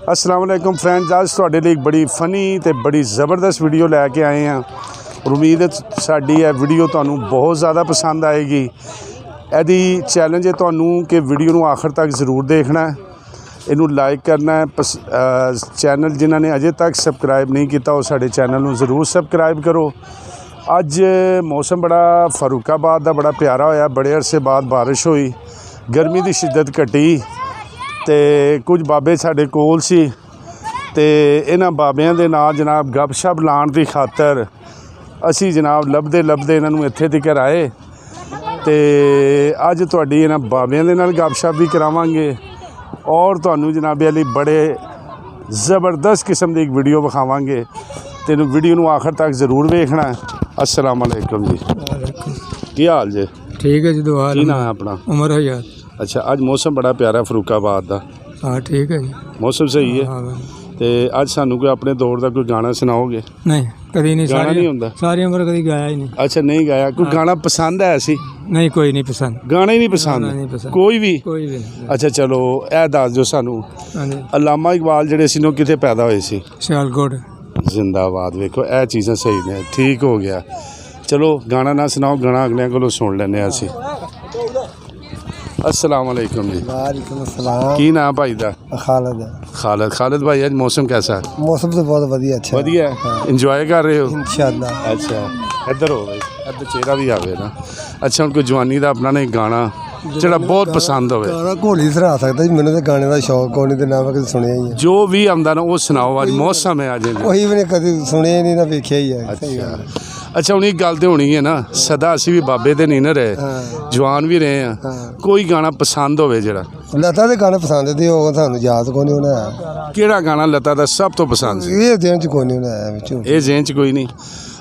अस्सलाम वालेकुम फ्रेंड्स, अज तुहाडे लई बड़ी फनी ते बड़ी ज़बरदस्त वीडियो लैके आए हैं और उम्मीद है साडी यह वीडियो तुहानू बहुत ज़्यादा पसंद आएगी। यदि चैलेंज है तुहानू कि वीडियो नू आखिर तक ज़रूर देखना है, इनू लाइक करना है। चैनल जिन्होंने अजे तक सबसक्राइब नहीं किया वो साडे चैनल नू ज़रूर सबसक्राइब करो। अज मौसम बड़ा फरूखाबाद का बड़ा प्यारा होया, बड़े अरसे बाद बारिश हुई, गर्मी की शिद्दत घटी ते कुछ बाबे साडे कोल सी ते इन्हां बाबियां दे नाल जनाब गपशप लाण दी खातर असी जनाब लभदे लभदे इन्हां नूं इत्थे तक आए ते अज तुहाडी इन्हां बाबियां दे नाल गपशप भी करावांगे और तुहानूं जनाब अली बड़े ज़बरदस्त किस्म दी एक वीडियो विखावांगे ते वीडियो नूं आखिर तक ज़रूर वेखना है। अस्सलाम वालेकुम जी, की हाल जे? ठीक है जी, दुआ की नाम है अपना? उमर है यार। अच्छा, अज मौसम बड़ा प्यारा फरूखाबाद का। हाँ ठीक है जी, मौसम सही है। हाँ तो अज सानू कोई अपने दौर का कोई गाना सुनाओगे? नहीं, कभी नहीं। गाना नहीं होंदा? सारी उम्र कभी गाया ही नहीं। अच्छा, नहीं गाया। कोई गाना पसंद है ऐसी? नहीं, कोई नहीं पसंद। गाना ही नहीं पसंद? नहीं पसंद कोई भी? कोई भी नहीं। अच्छा चलो ए दस जो सानू अलामा इकबाल जिहड़े सी किथे पैदा होए सी? सियालकोट। जिंदाबाद। वेखो ए चीज़ां सही ने, ठीक हो गया। चलो गाना ना सुनाओ, गाना अगलियां कोलों सुन लैने असी। अस्सलाम वालेकुम जी। वालेकुम अस्सलाम। की नाम भाई दा? खालिद है। खालिद भाई, आज मौसम कैसा है? मौसम तो बहुत वधिया, अच्छा वधिया है, इंजॉय कर रहे हो? इंशाअल्लाह। अच्छा, इधर हो भाई, इधर चेहरा भी आवे ना। अच्छा, हम कोई जवानी का अपना नहीं गाना ਜਿਹੜਾ बहुत पसंद होवे? गाना घोली सुना सकता जी, मैंने तो गाने का शौक कोई नहीं, ना मैं कभी सुनिया ही है। जो भी आंदा ना वो सुनाओ, आज मौसम है आज। वही मैंने कभी सुनिया ही नहीं, ना वेख्या ही है। अच्छा, हूँ एक गल तो होनी है ना, सदा असी भी बाबे ते नहीं ना रहे, जवान भी रहे हैं। कोई गाना पसंद होवे जेड़ा? लता के गाने पसंद थे, वो थानू याद को नहीं होना। केड़ा गाना लता दा सब तो पसंद सी? ये दिन च कोई नहीं होना, ये जेन च कोई नहीं।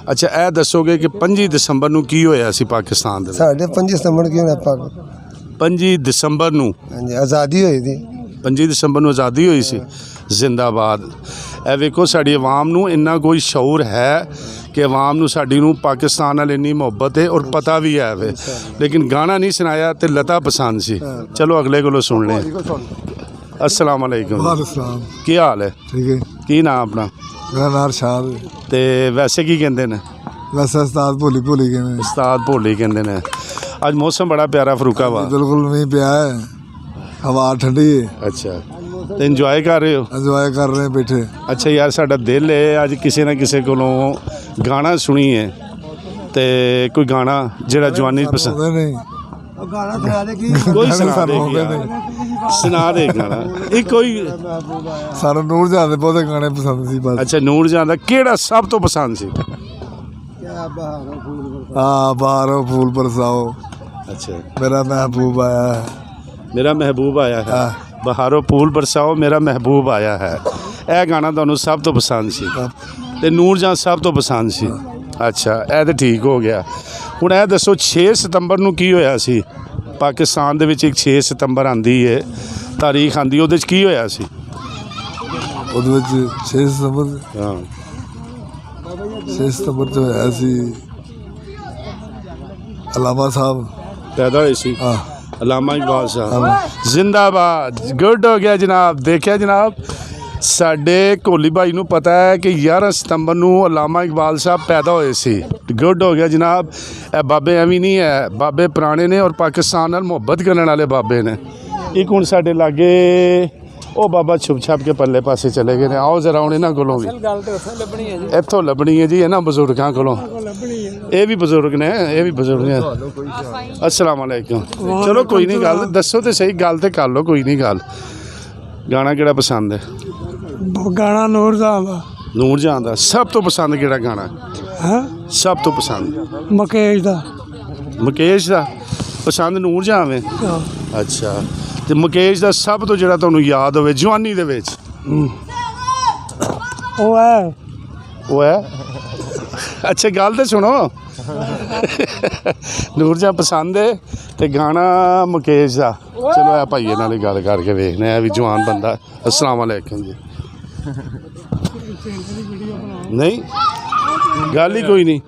अच्छा, ए दसोगे कि 25 दिसंबर नूं की होया सी पाकिस्तान दे? साढ़े 25 सितंबर की होना पाक। 25 दिसंबर नूं आज़ादी हुई थी। 25 दिसंबर नूं आज़ादी हुई सी। जिंदाबाद। ए वेखो साडी अवाम नूं इन्ना कोई शऊर है कि अवाम नूं साडी नूं पाकिस्तान नाल इन्नी मुहब्बत है और पता भी है वे, लेकिन गाना नहीं सुनाया ते लता पसंद सी। चलो अगले कोलों सुन लें। अस्सलाम वालेकुम। की हाल है? ठीक है। की नाम अपना? मेरा नाम शाह। ते वैसे की कहंदे ने? वैसे उस्ताद भोली भोली कहने। उस्ताद भोली कहंदे ने। आज मौसम बड़ा प्यारा फरूखाबाद। बिल्कुल नहीं पिया है, हवा ठंडी है। अच्छा, तो इंजॉय कर रहे हो? इंजॉय कर रहे हैं बैठे। अच्छा यार, साडा दिल है अज किसी ना किसी कोलों गाना सुनीए, ते कोई गाना जेड़ा जवानी पसंद नहीं। कोई सुना दे गाना एक कोई। सारा नूर जहां दे बहुत गाने पसंद सी बस। अच्छा, नूर जहां दा केड़ा सब तो पसंद सी? हाँ, बाहरों फूल बरसाओ। अच्छा, मेरा महबूब आया है। मेरा महबूब आया है। बहारों फूल बरसाओ, मेरा महबूब आया है। यह गाना तुहानू सब तो पसंद सी ते नूर जहां सब तो पसंद सी। अच्छा, यह तो ठीक हो गया। हुण यह दसो 6 सितंबर नूं की होया सी पाकिस्तान दे विच? एक 6 सितंबर आंदी है, तारीख आंदी, उहदे च की होया सी? उहदे विच 6 सितंबर। हाँ, 6 सितंबर जो है सी अलामा साहब पैदा हुए सी। हाँ, अलामा इकबाल साहब। जिंदाबाद। गुड हो गया जनाब। देखिया जनाब, साडे कोहली भाई नूं पता है कि 11 सितंबर नूं अलामा इकबाल साहब पैदा हुए सी। गुड हो गया जनाब। ए बाबे एवं नहीं है, बाबे पुराने ने और पाकिस्तान नाल मुहब्बत करने वाले बाबे ने। एक हुण साडे लागे ਉਹ बाबा छुप छाप के परले पासे चले गए ने। आओ जरा हुण इन्हां कोलों भी इत्थों लभनी है जी, इन्हां बजुर्गां कोलों। ये भी बजुर्ग ने, ये भी बजुर्ग ने। अस्सलाम वालेकुम। चलो कोई नहीं, गल दसो तो सही, गल तो कर लो, कोई नहीं गल। गाना केड़ा पसंद है? गाना नूर जहां दा। नूर जहां दा सब तो पसंद केड़ा गाना? सब तो पसंद मुकेश दा। मुकेश दा पसंद नूर जहां में? अच्छा, तो मुकेश दा सब तो जेड़ा तुहानू याद होवे जवानी दे विच? वो है। अच्छा, गल तो सुनो। नूर जहां पसंद है तो गाना मुकेश दा। चलो ए भाईए नाल गल करके वेखने, है भी जवान बंदा। अस्सलाम वालेकुम जी। नहीं, गल ही कोई नहीं,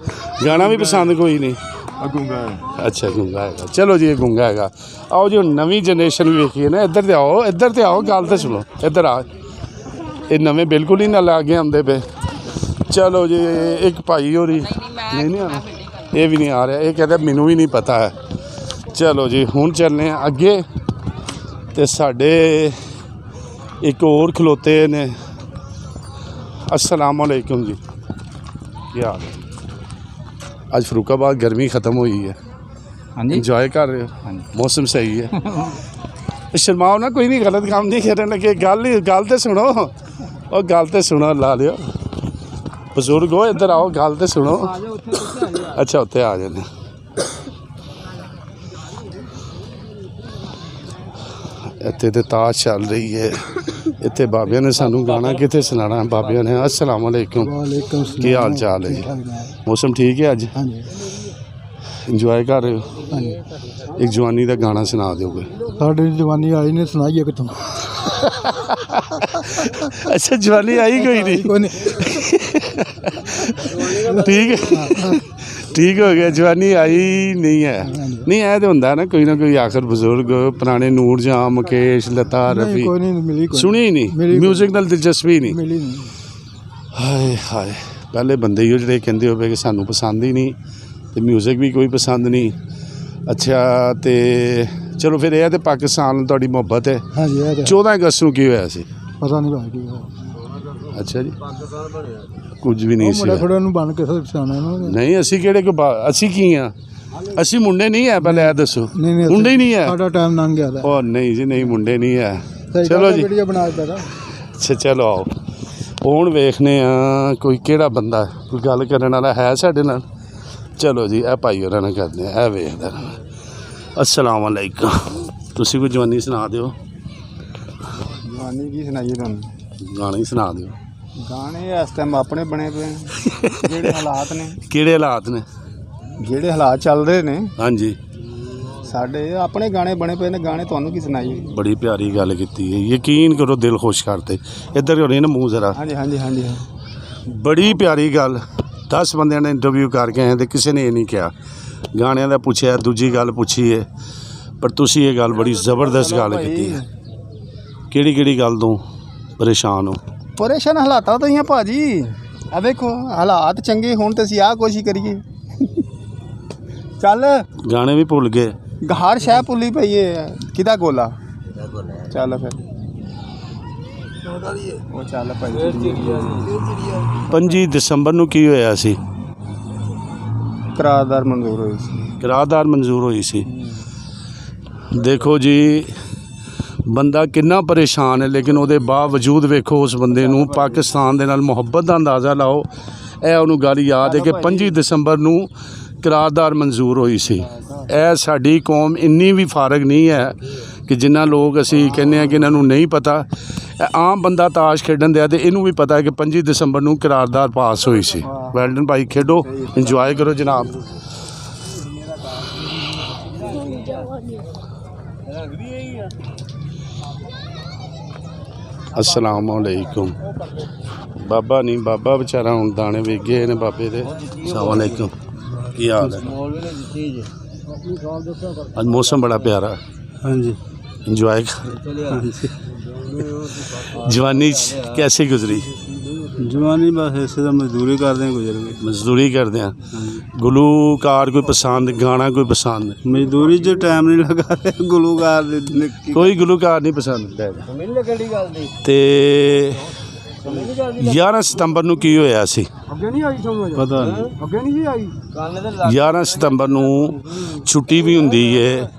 गाना भी पसंद कोई नहीं। अच्छा, गुंगा है। चलो जी, ये गुंगा है। आओ जी, नवी जनरेशन भी वेखिए ना। इधर तो आओ, इधर तो आओ, गल तो सुनो। इधर आ ਇਹ ਨਵੇਂ ਬਿਲਕੁਲ ਹੀ ਨਾ ਲਾ ਕੇ ਆਉਂਦੇ ਪਏ। ਚਲੋ ਜੀ ਇੱਕ ਭਾਈ ਹੋਰੀ ਨਹੀਂ ਆਉਣਾ, ਇਹ ਵੀ ਨਹੀਂ ਆ ਰਿਹਾ, ਇਹ ਕਹਿੰਦਾ ਮੈਨੂੰ ਵੀ ਨਹੀਂ ਪਤਾ ਹੈ। ਚਲੋ ਜੀ ਹੁਣ ਚੱਲਦੇ ਹਾਂ ਅੱਗੇ। ਤੇ ਸਾਡੇ ਇੱਕ ਹੋਰ ਖਲੋਤੇ ਨੇ। अस्सलाम वालेकुम जी, क्या हाल है? आज फरूखाबाद गर्मी ख़त्म हुई है, हाँ जी, इंजॉय कर रहे हो? मौसम सही है। शर्माओ ना, कोई नहीं, गलत काम नहीं करने लगे। गल तो सुनो, और गल तो सुनो, ला लियो बजुर्ग हो, इधर आओ, गल तो सुनो। अच्छा उत्ते आ जाने। ਇੱਥੇ ਤੇ ਤਾਸ਼ ਚੱਲ ਰਹੀ ਹੈ। ਇੱਥੇ ਬਾਬਿਆਂ ਨੇ ਸਾਨੂੰ ਗਾਣਾ ਕਿੱਥੇ ਸੁਣਾਉਣਾ। ਬਾਬਿਆਂ ਨੇ अस्सलाम वालेकुम, ਕੀ ਹਾਲ ਚਾਲ ਹੈ ਜੀ? ਮੌਸਮ ਠੀਕ ਹੈ ਅੱਜ? ਇੰਜੋਏ ਕਰ ਰਹੇ ਹੋ? ਇੱਕ ਜਵਾਨੀ ਦਾ ਗਾਣਾ ਸੁਣਾ ਦਿਓਗੇ? ਸਾਡੀ ਜਵਾਨੀ ਆਈ ਨੇ ਸੁਣਾਈਏ ਕਿਤੋਂ? ਅੱਛਾ ਜਵਾਨੀ ਆਈ ਕੋਈ ਨਹੀਂ। ਠੀਕ ਹੈ, ਠੀਕ ਹੋ ਗਿਆ, ਜਵਾਨੀ ਆਈ ਨਹੀਂ ਹੈ। ਨਹੀਂ ਇਹ ਤਾਂ ਹੁੰਦਾ ਨਾ ਕੋਈ ਆਖਰ ਬਜ਼ੁਰਗ ਪੁਰਾਣੇ ਨੂਰ ਜਹਾਂ, ਮੁਕੇਸ਼, ਲਤਾ, ਰਫੀ ਸੁਣੀ ਹੀ ਨਹੀਂ, ਮਿਊਜ਼ਿਕ ਨਾਲ ਦਿਲਚਸਪੀ ਨਹੀਂ। ਹਾਏ ਹਾਏ, ਪਹਿਲੇ ਬੰਦੇ ਹੀ ਉਹ ਜਿਹੜੇ ਕਹਿੰਦੇ ਹੋਵੇ ਕਿ ਸਾਨੂੰ ਪਸੰਦ ਹੀ ਨਹੀਂ ਤੇ ਮਿਊਜ਼ਿਕ ਵੀ ਕੋਈ ਪਸੰਦ ਨਹੀਂ। ਅੱਛਾ ਤੇ ਚਲੋ ਫਿਰ ਇਹ ਤਾਂ ਪਾਕਿਸਤਾਨ ਨਾਲ ਤੁਹਾਡੀ ਮੁਹੱਬਤ ਹੈ। 14 ਅਗਸਤ ਨੂੰ ਕੀ ਹੋਇਆ ਸੀ? ਪਤਾ ਨਹੀਂ ਭਾਈ ਕੀ ਹੋਇਆ। ਅੱਛਾ ਜੀ, ਕੁਝ ਵੀ ਨਹੀਂ ਸੀ। ਥੋੜਾ ਨੂੰ ਬਣ ਕੇ ਸਿਆਣਾ ਨਹੀਂ ਅਸੀਂ ਕਿਹੜੇ ਅਸੀਂ ਕੀ ਆ? ਅਸੀਂ ਮੁੰਡੇ ਨਹੀਂ ਹੈ, ਪਹਿਲੇ ਇਹ ਦੱਸੋ। ਮੁੰਡੇ ਹੀ ਨਹੀਂ ਹੈ, ਸਾਡਾ ਟਾਈਮ ਲੰਘ ਗਿਆ। ਉਹ ਨਹੀਂ ਜੀ, ਨਹੀਂ ਮੁੰਡੇ ਨਹੀਂ ਹੈ। ਚਲੋ ਜੀ ਅੱਛਾ ਚਲੋ ਆਓ ਹੁਣ ਵੇਖਦੇ ਆ ਕੋਈ ਕਿਹੜਾ ਬੰਦਾ ਕੋਈ ਗੱਲ ਕਰਨ ਵਾਲਾ ਹੈ ਸਾਡੇ ਨਾਲ। ਚਲੋ ਜੀ ਇਹ ਭਾਈ ਹੋਰਾਂ ਨਾਲ ਕਰਦੇ ਆ, ਇਹ ਵੇਖਦਾ। अस्सलाम वालेकुम, ਤੁਸੀਂ ਕੋਈ ਜਵਾਨੀ ਸੁਣਾ ਦਿਓ। ਜਵਾਨੀ ਕੀ ਸੁਣਾਈਏ ਤੁਹਾਨੂੰ? ਗਾਣੇ ਹੀ ਸੁਣਾ ਦਿਓ। ਗਾਣੇ ਇਸ ਟਾਈਮ ਆਪਣੇ ਬਣੇ ਪਏ ਨੇ। ਜਿਹੜੇ ਹਾਲਾਤ ਨੇ, ਕਿਹੜੇ ਹਾਲਾਤ ਨੇ? ਜਿਹੜੇ ਹਾਲਾਤ ਚੱਲ ਰਹੇ ਨੇ ਹਾਂਜੀ, ਸਾਡੇ ਆਪਣੇ ਗਾਣੇ ਬਣੇ ਪਏ ਨੇ। ਗਾਣੇ ਤੁਹਾਨੂੰ ਕੀ ਸੁਣਾਈਏ? ਬੜੀ ਪਿਆਰੀ ਗੱਲ ਕੀਤੀ ਹੈ, ਯਕੀਨ ਕਰੋ ਦਿਲ ਖੁਸ਼ ਕਰਤੇ। ਇੱਧਰ ਹੋ ਰਹੀ ਨਾ ਮੂੰਹ ਜ਼ਰਾ। ਹਾਂਜੀ ਹਾਂਜੀ ਹਾਂਜੀ, ਬੜੀ ਪਿਆਰੀ ਗੱਲ। 10 ਬੰਦਿਆਂ ਨੇ ਇੰਟਰਵਿਊ ਕਰਕੇ ਆਏ ਤੇ ਕਿਸੇ ਨੇ ਇਹ ਨਹੀਂ ਕਿਹਾ ਗਾਣਿਆਂ ਦਾ ਪੁੱਛਿਆ, ਦੂਜੀ ਗੱਲ ਪੁੱਛੀ ਹੈ, ਪਰ ਤੁਸੀਂ ਇਹ ਗੱਲ ਬੜੀ ਜ਼ਬਰਦਸਤ ਗੱਲ ਕੀਤੀ ਹੈ। ਕਿਹੜੀ ਗੱਲ ਤੋਂ ਪਰੇਸ਼ਾਨ ਹੋ? ਪਰੇਸ਼ਾਨ ਹਾਲਾਤਾਂ ਤੋਂ ਹੀ ਆ ਭਾਜੀ। ਆ ਵੇਖੋ ਹਾਲਾਤ ਚੰਗੇ ਹੋਣ ਤੇ ਅਸੀਂ ਆਹ ਕੋਸ਼ਿਸ਼ ਕਰੀਏ। ਚੱਲ ਗਾਣੇ ਵੀ ਭੁੱਲ ਗਏ। ਹਰ ਸ਼ੈ ਭੁੱਲੀ ਪਈ ਏ। ਕਿਹਦਾ ਗੋਲਾ? ਚੱਲ ਫਿਰ ਉਹ ਚੱਲ ਭਾਈ। 25 ਦਸੰਬਰ ਨੂੰ ਕੀ ਹੋਇਆ ਸੀ? ਕਰਾਰਦਾਰ ਮਨਜ਼ੂਰ ਹੋਈ ਸੀ। ਕਰਾਰਦਾਰ ਮਨਜ਼ੂਰ ਹੋਈ ਸੀ। ਦੇਖੋ ਜੀ ਬੰਦਾ ਕਿੰਨਾ ਪਰੇਸ਼ਾਨ ਹੈ, ਲੇਕਿਨ ਉਹਦੇ ਬਾਵਜੂਦ ਵੇਖੋ ਉਸ ਬੰਦੇ ਨੂੰ ਪਾਕਿਸਤਾਨ ਦੇ ਨਾਲ ਮੁਹੱਬਤ ਦਾ ਅੰਦਾਜ਼ਾ ਲਾਓ। ਇਹ ਉਹਨੂੰ ਗੱਲ ਯਾਦ ਹੈ ਕਿ 25 ਦਸੰਬਰ ਨੂੰ ਕਰਾਰਦਾਰ ਮਨਜ਼ੂਰ ਹੋਈ ਸੀ। ਇਹ ਸਾਡੀ ਕੌਮ ਇੰਨੀ ਵੀ ਫਾਰਗ ਨਹੀਂ ਹੈ ਕਿ ਜਿੰਨਾ ਲੋਕ ਅਸੀਂ ਕਹਿੰਦੇ ਹਾਂ ਕਿ ਇਹਨਾਂ ਨੂੰ ਨਹੀਂ ਪਤਾ। ਇਹ ਆਮ ਬੰਦਾ ਤਾਸ਼ ਖੇਡਣ ਦਿਆ ਤੇ ਇਹਨੂੰ ਵੀ ਪਤਾ ਹੈ ਕਿ 25 ਦਸੰਬਰ ਨੂੰ ਕਰਾਰਦਾਰ ਪਾਸ ਹੋਈ ਸੀ। ਵੈਲਡਨ ਭਾਈ, ਖੇਡੋ, ਇੰਜੋਏ ਕਰੋ ਜਨਾਬ। अस्सलाम वालेकुम। बाबा नहीं, बाबा बेचारा हूँ दाने वे गए ने बाबे दे। अस्सलाम वालेकुम, की हाल है? आज मौसम बड़ा प्यारा। हाँ जी, इंजॉय कर। जवानी कैसे गुजरी? जवानी बस ऐसे तो मजदूरी करते हैं गुजर गई। मजदूरी करते हैं। गुलूकार कोई पसंद, गाना कोई पसंद? मजदूरी जो टाइम नहीं लगा गुलूकार कोई गुलूकार नहीं पसंद। ते 11 ਸਤੰਬਰ ਨੂੰ ਕੀ ਹੋਇਆ ਸੀ? पता नहीं। 11 ਸਤੰਬਰ ਨੂੰ ਛੁੱਟੀ ਵੀ ਹੁੰਦੀ ਹੈ।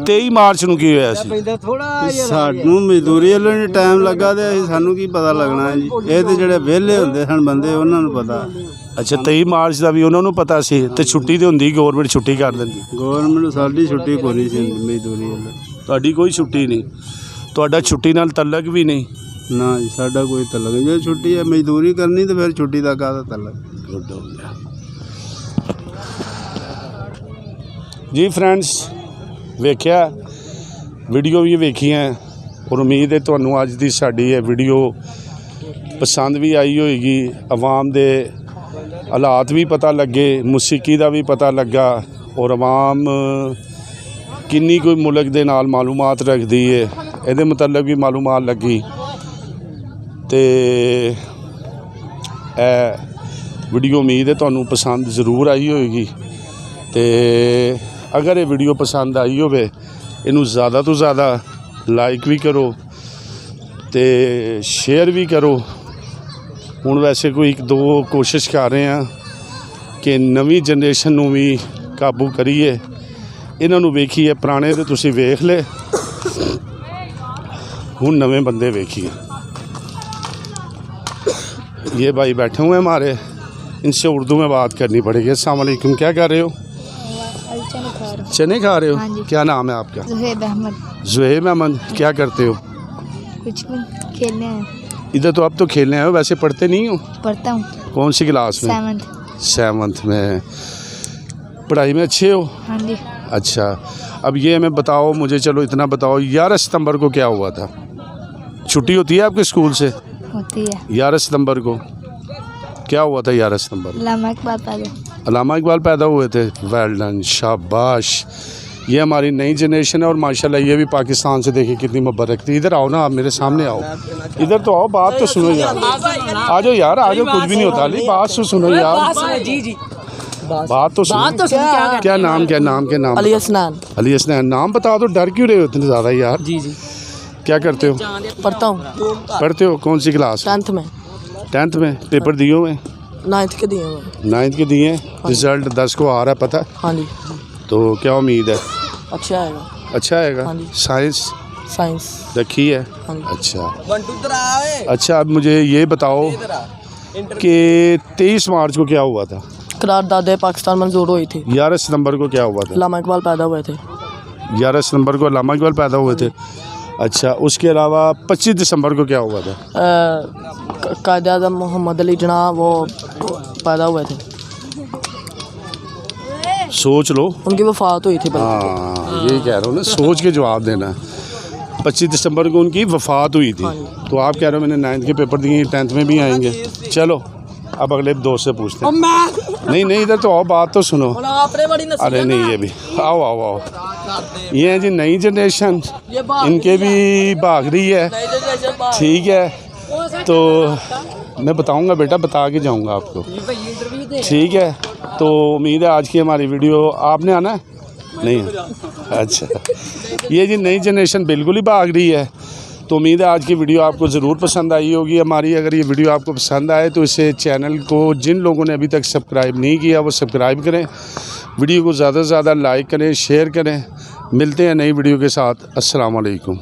23 ਮਾਰਚ ਨੂੰ ਕੀ ਹੋਇਆ ਸੀ? ਸਾਨੂੰ ਮਜ਼ਦੂਰੀ ਵਾਲੇ ਨੂੰ ਟਾਈਮ ਲੱਗਾ ਤੇ ਸਾਨੂੰ ਕੀ ਪਤਾ ਲੱਗਣਾ ਹੈ ਜੀ। ਇਹ ਤੇ ਜਿਹੜੇ ਵਿਹਲੇ ਹੁੰਦੇ ਸਨ ਬੰਦੇ ਉਹਨਾਂ ਨੂੰ ਪਤਾ। ਅੱਛਾ 23 ਮਾਰਚ ਦਾ ਵੀ ਉਹਨਾਂ ਨੂੰ ਪਤਾ ਸੀ ਤੇ ਛੁੱਟੀ ਤੇ ਹੁੰਦੀ, ਗੌਰਮੈਂਟ ਛੁੱਟੀ ਕਰ ਦਿੰਦੀ। ਗੌਰਮੈਂਟ ਸਾਡੀ ਛੁੱਟੀ ਕੋਈ ਨਹੀਂ ਸੀ ਮਜ਼ਦੂਰੀ ਵਾਲੇ। ਤੁਹਾਡੀ ਕੋਈ ਛੁੱਟੀ ਨਹੀਂ? ਤੁਹਾਡਾ ਛੁੱਟੀ ਨਾਲ ਤਲਕ ਵੀ ਨਹੀਂ? ਨਾ ਜੀ, ਸਾਡਾ ਕੋਈ ਤਲਕ ਨਹੀਂ। ਜੇ ਛੁੱਟੀ ਹੈ ਮਜ਼ਦੂਰੀ ਕਰਨੀ ਤੇ ਫਿਰ ਛੁੱਟੀ ਦਾ ਕਾਹਦਾ ਤਲਕ? ਗੁੱਡ ਹੋ ਗਿਆ ਜੀ। ਫਰੈਂਡਸ ਵੇਖਿਆ, ਵੀਡੀਓ ਵੀ ਵੇਖੀਆਂ ਔਰ ਉਮੀਦ ਹੈ ਤੁਹਾਨੂੰ ਅੱਜ ਦੀ ਸਾਡੀ ਇਹ ਵੀਡੀਓ ਪਸੰਦ ਵੀ ਆਈ ਹੋਏਗੀ। ਆਵਾਮ ਦੇ ਹਾਲਾਤ ਵੀ ਪਤਾ ਲੱਗੇ, ਮੌਸੀਕੀ ਦਾ ਵੀ ਪਤਾ ਲੱਗਾ ਔਰ ਆਵਾਮ ਕਿੰਨੀ ਕੋਈ ਮੁਲਕ ਦੇ ਨਾਲ ਮਾਲੂਮਾਤ ਰੱਖਦੀ ਹੈ ਇਹਦੇ ਮੁਤਲਕ ਵੀ ਮਾਲੂਮਾਤ ਲੱਗੀ। ਤੇ ਇਹ ਵੀਡੀਓ ਉਮੀਦ ਹੈ ਤੁਹਾਨੂੰ ਪਸੰਦ ਜ਼ਰੂਰ ਆਈ ਹੋਏਗੀ। ਤੇ ਅਗਰ ਇਹ ਵੀਡੀਓ ਪਸੰਦ ਆਈ ਹੋਵੇ ਇਹਨੂੰ ਜ਼ਿਆਦਾ ਤੋਂ ਜ਼ਿਆਦਾ ਲਾਈਕ ਵੀ ਕਰੋ ਤੇ ਸ਼ੇਅਰ ਵੀ ਕਰੋ। ਹੁਣ ਵੈਸੇ ਕੋਈ ਇੱਕ ਦੋ ਕੋਸ਼ਿਸ਼ ਕਰ ਰਹੇ ਹਾਂ ਕਿ ਨਵੀਂ ਜਨਰੇਸ਼ਨ ਨੂੰ ਵੀ ਕਾਬੂ ਕਰੀਏ। ਇਹਨਾਂ ਨੂੰ ਵੇਖੀਏ, ਪੁਰਾਣੇ ਤੇ ਤੁਸੀਂ ਵੇਖ ਲਏ, ਹੁਣ नवे बंदे देखिए। ये भाई बैठे हुए हैं हमारे, इनसे उर्दू में बात करनी पड़ेगी। अस्सलाम वालेकुम, क्या कर रहे हो? चने खा रहे हाँ हो? जी। क्या नाम है आपका? ज़ुहैब अहमद। ज़ुहैब अहमद, क्या करते हो? कुछ नहीं, खेलने हैं। इधर तो अब तो खेलने आए हो, वैसे पढ़ते नहीं हो? पढ़ता हूँ। कौन सी क्लास में? 7th में। पढ़ाई में अच्छे हो? हाँ जी। अच्छा, अब ये हमें बताओ, मुझे चलो इतना बताओ, 11 सितंबर को क्या हुआ था? छुट्टी होती है आपके स्कूल से? होती है। 11 सितंबर को क्या हुआ था? 11 सितंबर अल्लामा इकबाल पैदा। अल्लामा इकबाल पैदा हुए थे। वेल डन, शाबाश। ये हमारी नई जनरेशन है और माशाल्लाह ये भी पाकिस्तान से देखिए कितनी मोहब्बत रखती है। इधर आओ ना, आप मेरे सामने आओ, इधर तो आओ, बात तो सुनो यार। आ जाओ यार, आ जाओ, कुछ भी नहीं होता। अली बात तो सुनो यार, जी जी बात तो सुनो। क्या नाम, क्या नाम, क्या नाम? अली हसनैन। अली हसनैन, नाम बता दो, डर क्यों रहे हो इतने ज़्यादा यार? जी जी क्या करते हो? पढ़ता हूँ। पढ़ते हो? कौन सी क्लास? 10th में। 10th में। पेपर दिए हुए? 9th के दिए हुए। 9th के दिए। रिजल्ट 10 को आ रहा है, पता है? हाँ जी। तो क्या उम्मीद है? अच्छा आएगा। अच्छा आएगा? हाँ जी। साइंस साइंस रखी है? हाँ जी। अच्छा अच्छा, अब मुझे ये बताओ कि 23 मार्च को क्या हुआ था? करारदाद पाकिस्तान मंजूर हुई थी। 11 सितंबर को क्या हुआ था? अल्लामा इकबाल पैदा हुए थे। 11 सितंबर को अल्लामा इकबाल पैदा हुए थे। अच्छा, उसके अलावा 25 दिसंबर को क्या हुआ था? कायद आज़म मोहम्मद अली जना वो पैदा हुए थे। सोच लो। उनकी वफ़ात हुई थी। हाँ, यही कह रहा हूँ ना, सोच के जवाब देना। 25 दिसंबर को उनकी वफ़ात हुई थी। तो आप कह रहे हो मैंने 9th के पेपर दिए, 10th में भी आएंगे। चलो अब अगले दोस्त से पूछते हैं। नहीं नहीं, इधर तो आओ, बात तो सुनो। अरे नहीं, ये भी आओ आओ आओ। ये है जी नई जनरेशन, इनके भी भाग रही है। ठीक है, तो मैं बताऊंगा बेटा, बता के जाऊंगा आपको। ठीक है, तो उम्मीद है आज की हमारी वीडियो, आपने आना है? नहीं। अच्छा, ये जी नई जनरेशन बिल्कुल ही भाग रही है। तो उम्मीद है आज की वीडियो आपको ज़रूर पसंद आई होगी हमारी। अगर ये वीडियो आपको पसंद आए तो इसे चैनल को जिन लोगों ने अभी तक सब्सक्राइब नहीं किया वो सब्सक्राइब करें, वीडियो को ज़्यादा से ज़्यादा लाइक करें, शेयर करें। मिलते हैं नई वीडियो के साथ। अस्सलाम वालेकुम।